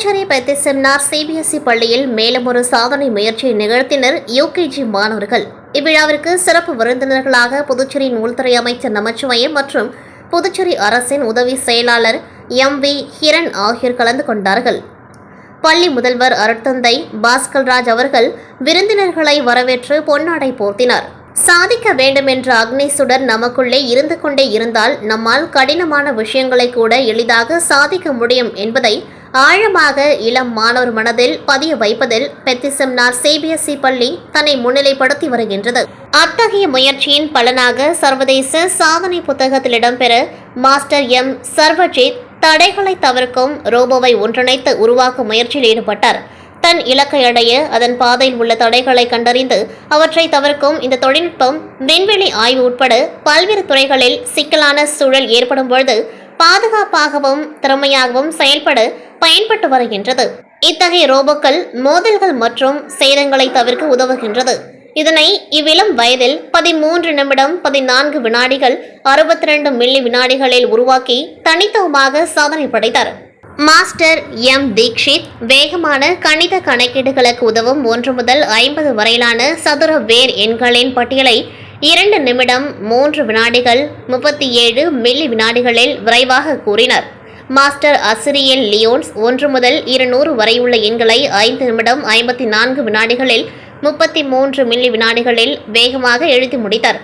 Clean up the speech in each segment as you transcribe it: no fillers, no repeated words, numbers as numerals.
Puducherry பெத்திசெமினார் CBSE பள்ளியில் மேலும் ஒரு சாதனை முயற்சியை நிகழ்த்தினர் யுகேஜி மாணவர்கள். இவ்விழாவிற்கு சிறப்பு விருந்தினர்களாக புதுச்சேரி உள்துறை அமைச்சர் நமச்சிவாயம் மற்றும் புதுச்சேரி அரசின் உதவி செயலாளர் MV ஹிரண் ஆகியோர் கலந்து கொண்டார்கள். பள்ளி முதல்வர் அருட்தந்தை பாஸ்கர்ராஜ் அவர்கள் விருந்தினர்களை வரவேற்று பொன்னாடை போர்த்தினார். சாதிக்க வேண்டும் என்ற அக்னிசுடர் நமக்குள்ளே இருந்து கொண்டே இருந்தால் நம்மால் கடினமான விஷயங்களை கூட எளிதாக சாதிக்க முடியும் என்பதை ஆழமாக இளம் மாணவர் மனதில் பதிய வைப்பதில் பெத்திசெமினார் சிபிஎஸ்இ பள்ளி தன்னை முன்னிலைப்படுத்தி வருகின்றது. அத்தகைய முயற்சியின் பலனாக சர்வதேச சாதனை புத்தகத்தில் இடம்பெற மாஸ்டர் M சர்வஜித் தடைகளை தவிர்க்கும் ரோபோவை ஒன்றிணைத்து உருவாக்கும் முயற்சியில் ஈடுபட்டார். தன் இலக்கை அடைய அதன் பாதையில் உள்ள தடைகளை கண்டறிந்து அவற்றை தவிர்க்கும் இந்த தொழில்நுட்பம் விண்வெளி ஆய்வு உட்பட பல்வேறு துறைகளில் சிக்கலான சூழல் ஏற்படும் பொழுது பாதுகாப்பாகவும் திறமையாகவும் செயல்பட பயன்பட்டு வருகின்றது. இத்தகைய ரோபோக்கள் மோதல்கள் மற்றும் சேதங்களை தவிர்க்க உதவுகின்றது. இதனை இவ்விளம் வயதில் 13 நிமிடம் 14 வினாடிகள் 62 மில்லி வினாடிகளில் உருவாக்கி தனித்துவமாக சாதனை படைத்தார். மாஸ்டர் M தீக்ஷித் வேகமான கணித கணக்கீடுகளுக்கு உதவும் 1 முதல் 50 வரையிலான சதுர வேர் எண்களின் பட்டியலை 2 நிமிடம் 3 வினாடிகள் 37 மில்லி வினாடிகளில் விரைவாக கூறினார். மாஸ்டர் அசிரியல் லியோன்ஸ் 1 முதல் 200 வரை உள்ள எண்களை 5 நிமிடம் 54 வினாடிகளில் 33 மில்லி வினாடிகளில் வேகமாக எழுதி முடித்தார்.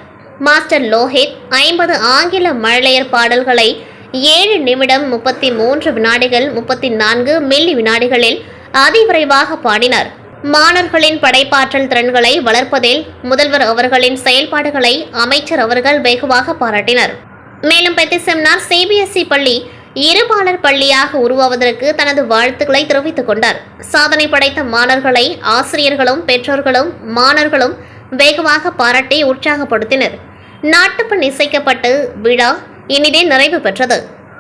மாஸ்டர் லோஹித் 50 ஆங்கில மழலையர் பாடல்களை 7 நிமிடம் 33 வினாடிகள் 34 மில்லி வினாடிகளில் அதிவிரைவாக பாடினார். மாணவர்களின் படைப்பாற்றல் திறன்களை வளர்ப்பதில் முதல்வர் அவர்களின் செயல்பாடுகளை அமைச்சர் அவர்கள் வெகுவாக பாராட்டினர். மேலும் பெத்திசெமினார் சிபிஎஸ்இ பள்ளி இருபாலர் பள்ளியாக உருவாவதற்கு தனது வாழ்த்துக்களை தெரிவித்துக் கொண்டார். சாதனை படைத்த மாணவர்களை ஆசிரியர்களும் பெற்றோர்களும் மாணவர்களும் வெகுவாக பாராட்டி உற்சாகப்படுத்தினர். நாட்டுப்பண் இசைக்கப்பட்டு விழா இனிதே நிறைவு பெற்றது.